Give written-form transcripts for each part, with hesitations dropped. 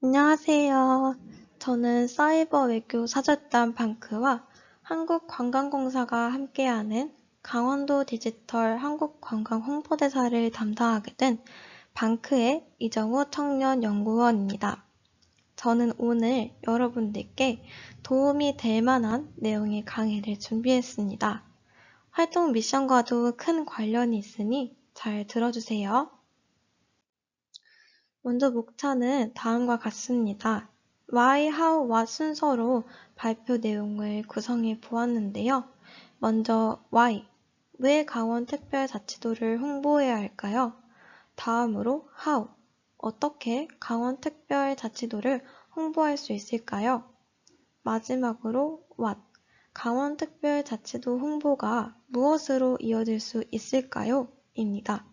안녕하세요. 저는 사이버 외교 사절단 방크와 한국관광공사가 함께하는 강원도 디지털 한국관광 홍보대사를 담당하게 된 방크의 이정우 청년연구원입니다. 저는 오늘 여러분들께 도움이 될 만한 내용의 강의를 준비했습니다. 활동 미션과도 큰 관련이 있으니 잘 들어주세요. 먼저 목차는 다음과 같습니다. Why, How, What 순서로 발표 내용을 구성해 보았는데요. 먼저 Why, 왜 강원특별자치도를 홍보해야 할까요? 다음으로 How, 어떻게 강원특별자치도를 홍보할 수 있을까요? 마지막으로 What, 강원특별자치도 홍보가 무엇으로 이어질 수 있을까요? 입니다.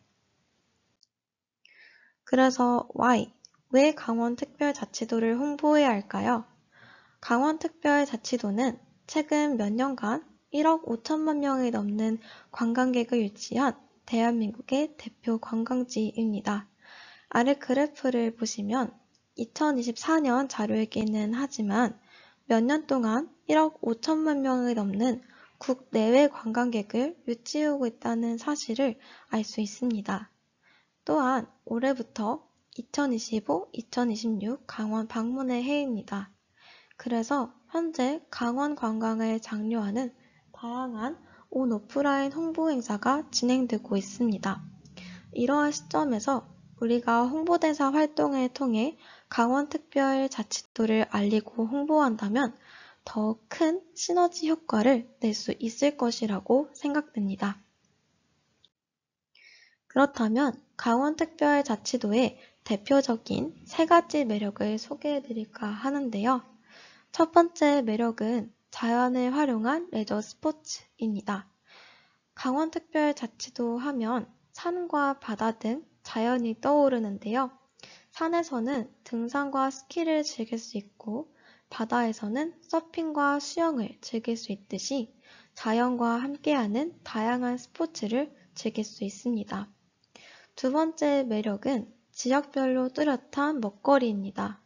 그래서 Why? 왜 강원특별자치도를 홍보해야 할까요? 강원특별자치도는 최근 몇 년간 1억 5천만 명이 넘는 관광객을 유치한 대한민국의 대표 관광지입니다. 아래 그래프를 보시면 2024년 자료이기는 하지만 몇 년 동안 1억 5천만 명이 넘는 국내외 관광객을 유치하고 있다는 사실을 알 수 있습니다. 또한 올해부터 2025-2026 강원 방문의 해입니다. 그래서 현재 강원 관광을 장려하는 다양한 온 오프라인 홍보 행사가 진행되고 있습니다. 이러한 시점에서 우리가 홍보대사 활동을 통해 강원특별자치도를 알리고 홍보한다면 더 큰 시너지 효과를 낼 수 있을 것이라고 생각됩니다. 그렇다면 강원특별자치도의 대표적인 세 가지 매력을 소개해드릴까 하는데요. 첫 번째 매력은 자연을 활용한 레저 스포츠입니다. 강원특별자치도 하면 산과 바다 등 자연이 떠오르는데요. 산에서는 등산과 스키를 즐길 수 있고 바다에서는 서핑과 수영을 즐길 수 있듯이 자연과 함께하는 다양한 스포츠를 즐길 수 있습니다. 두 번째 매력은 지역별로 뚜렷한 먹거리입니다.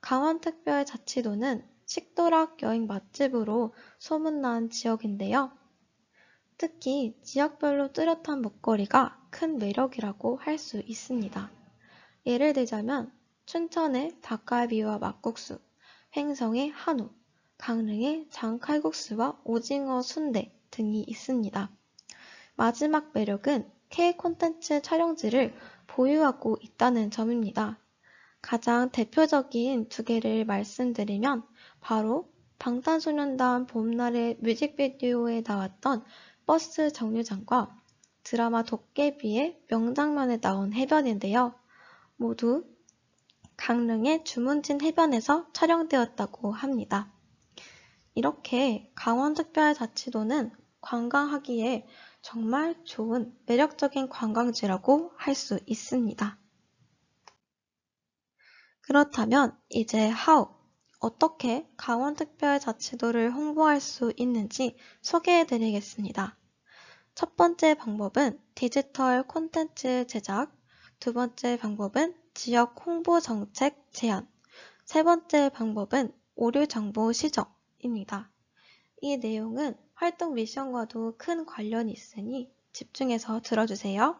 강원특별자치도는 식도락 여행 맛집으로 소문난 지역인데요. 특히 지역별로 뚜렷한 먹거리가 큰 매력이라고 할 수 있습니다. 예를 들자면 춘천의 닭갈비와 막국수, 횡성의 한우, 강릉의 장칼국수와 오징어 순대 등이 있습니다. 마지막 매력은 K 콘텐츠 촬영지를 보유하고 있다는 점입니다. 가장 대표적인 두 개를 말씀드리면 바로 방탄소년단 봄날의 뮤직비디오에 나왔던 버스 정류장과 드라마 도깨비의 명장면에 나온 해변인데요. 모두 강릉의 주문진 해변에서 촬영되었다고 합니다. 이렇게 강원특별자치도는 관광하기에 정말 좋은 매력적인 관광지라고 할 수 있습니다. 그렇다면 이제 How, 어떻게 강원특별자치도를 홍보할 수 있는지 소개해드리겠습니다. 첫 번째 방법은 디지털 콘텐츠 제작, 두 번째 방법은 지역 홍보 정책 제안, 세 번째 방법은 오류 정보 시정입니다. 이 내용은 활동 미션과도 큰 관련이 있으니 집중해서 들어주세요.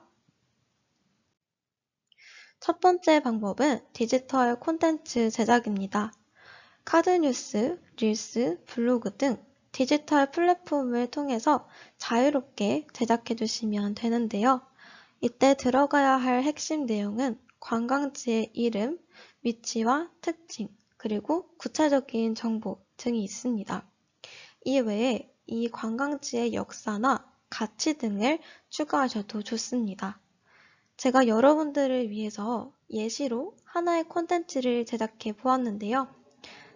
첫 번째 방법은 디지털 콘텐츠 제작입니다. 카드뉴스, 릴스, 블로그 등 디지털 플랫폼을 통해서 자유롭게 제작해주시면 되는데요. 이때 들어가야 할 핵심 내용은 관광지의 이름, 위치와 특징, 그리고 구체적인 정보 등이 있습니다. 이외에 이 관광지의 역사나 가치 등을 추가하셔도 좋습니다. 제가 여러분들을 위해서 예시로 하나의 콘텐츠를 제작해 보았는데요.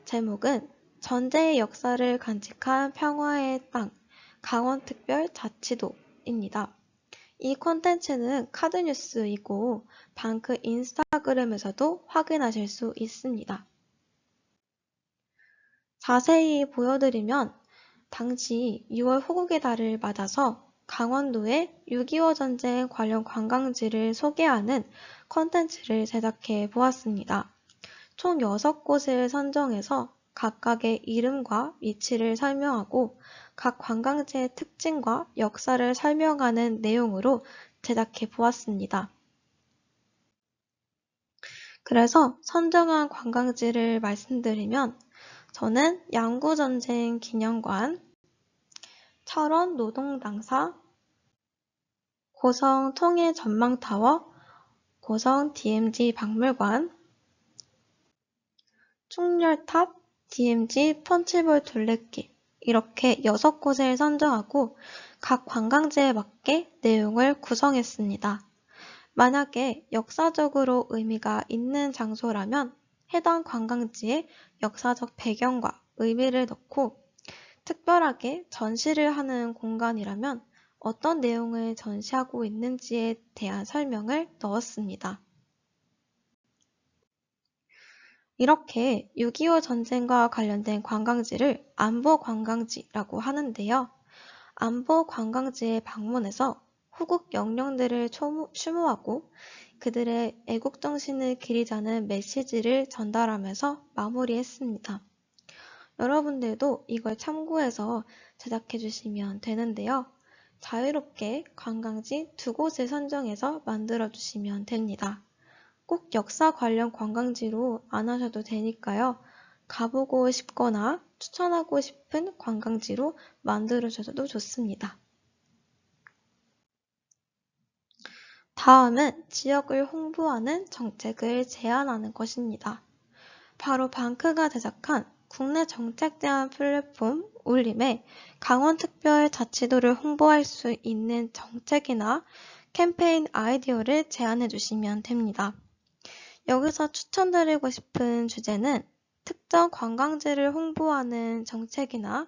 제목은 전제의 역사를 간직한 평화의 땅, 강원특별자치도입니다. 이 콘텐츠는 카드뉴스이고 방크 인스타그램에서도 확인하실 수 있습니다. 자세히 보여드리면 당시 6월 호국의 달을 맞아서 강원도의 6.25 전쟁 관련 관광지를 소개하는 콘텐츠를 제작해 보았습니다. 총 6곳을 선정해서 각각의 이름과 위치를 설명하고 각 관광지의 특징과 역사를 설명하는 내용으로 제작해 보았습니다. 그래서 선정한 관광지를 말씀드리면 저는 양구전쟁 기념관, 철원 노동당사, 고성 통일 전망타워, 고성 DMZ 박물관, 충렬탑, DMZ 펀치볼 둘레길 이렇게 6곳을 선정하고 각 관광지에 맞게 내용을 구성했습니다. 만약에 역사적으로 의미가 있는 장소라면 해당 관광지에 역사적 배경과 의미를 넣고 특별하게 전시를 하는 공간이라면 어떤 내용을 전시하고 있는지에 대한 설명을 넣었습니다. 이렇게 6.25 전쟁과 관련된 관광지를 안보관광지라고 하는데요. 안보관광지에 방문해서 후국 영령들을 추모하고 그들의 애국정신을 기리자는 메시지를 전달하면서 마무리했습니다. 여러분들도 이걸 참고해서 제작해 주시면 되는데요. 자유롭게 관광지 2곳을 선정해서 만들어 주시면 됩니다. 꼭 역사 관련 관광지로 안 하셔도 되니까요. 가보고 싶거나 추천하고 싶은 관광지로 만들어 주셔도 좋습니다. 다음은 지역을 홍보하는 정책을 제안하는 것입니다. 바로 방크가 제작한 국내 정책 제안 플랫폼 울림에 강원특별자치도를 홍보할 수 있는 정책이나 캠페인 아이디어를 제안해 주시면 됩니다. 여기서 추천드리고 싶은 주제는 특정 관광지를 홍보하는 정책이나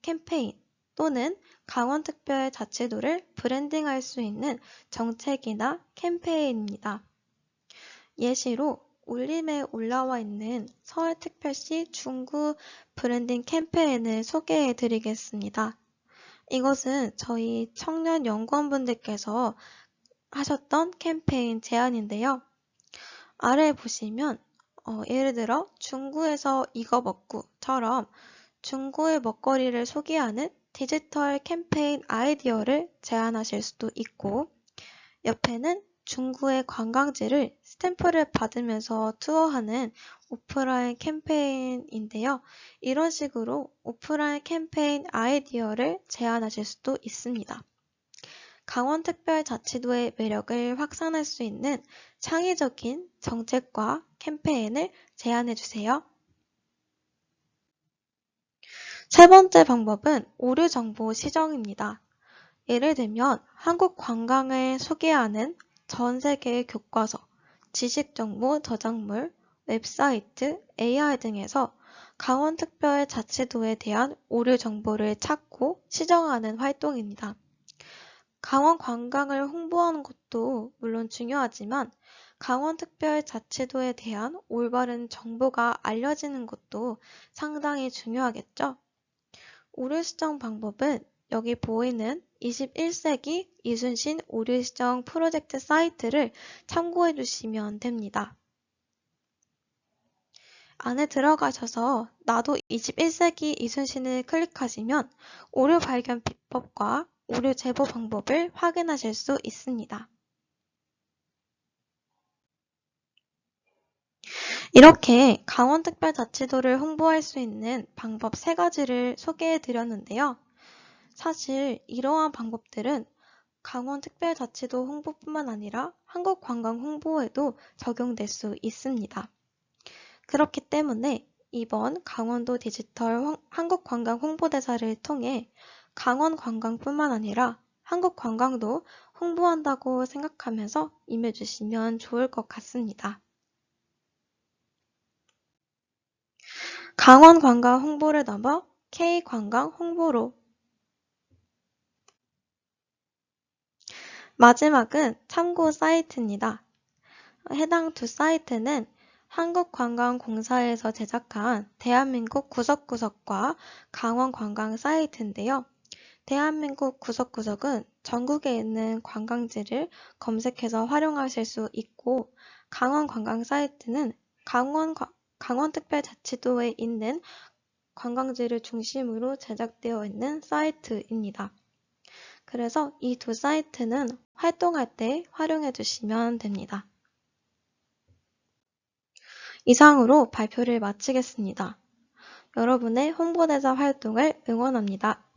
캠페인 또는 강원특별자치도를 브랜딩할 수 있는 정책이나 캠페인입니다. 예시로 울림에 올라와 있는 서울특별시 중구 브랜딩 캠페인을 소개해 드리겠습니다. 이것은 저희 청년연구원분들께서 하셨던 캠페인 제안인데요. 아래 보시면 예를 들어 중구에서 이거 먹구처럼 중구의 먹거리를 소개하는 디지털 캠페인 아이디어를 제안하실 수도 있고 옆에는 중구의 관광지를 스탬프를 받으면서 투어하는 오프라인 캠페인인데요. 이런 식으로 오프라인 캠페인 아이디어를 제안하실 수도 있습니다. 강원특별자치도의 매력을 확산할 수 있는 창의적인 정책과 캠페인을 제안해 주세요. 세 번째 방법은 오류 정보 시정입니다. 예를 들면 한국 관광을 소개하는 전 세계 교과서, 지식정보 저작물, 웹사이트, AI 등에서 강원특별자치도에 대한 오류 정보를 찾고 시정하는 활동입니다. 강원 관광을 홍보하는 것도 물론 중요하지만 강원특별자치도에 대한 올바른 정보가 알려지는 것도 상당히 중요하겠죠? 오류시정 방법은 여기 보이는 21세기 이순신 오류시정 프로젝트 사이트를 참고해 주시면 됩니다. 안에 들어가셔서 나도 21세기 이순신을 클릭하시면 오류 발견 비법과 오류 제보 방법을 확인하실 수 있습니다. 이렇게 강원특별자치도를 홍보할 수 있는 방법 3가지를 소개해 드렸는데요. 사실 이러한 방법들은 강원특별자치도 홍보뿐만 아니라 한국관광 홍보에도 적용될 수 있습니다. 그렇기 때문에 이번 강원도 디지털 한국관광 홍보대사를 통해 강원 관광뿐만 아니라 한국 관광도 홍보한다고 생각하면서 임해주시면 좋을 것 같습니다. 강원 관광 홍보를 넘어 K관광 홍보로. 마지막은 참고 사이트입니다. 해당 두 사이트는 한국관광공사에서 제작한 대한민국 구석구석과 강원관광 사이트인데요. 대한민국 구석구석은 전국에 있는 관광지를 검색해서 활용하실 수 있고 강원관광 사이트는 강원특별자치도에 있는 관광지를 중심으로 제작되어 있는 사이트입니다. 그래서 이 두 사이트는 활동할 때 활용해 주시면 됩니다. 이상으로 발표를 마치겠습니다. 여러분의 홍보대사 활동을 응원합니다.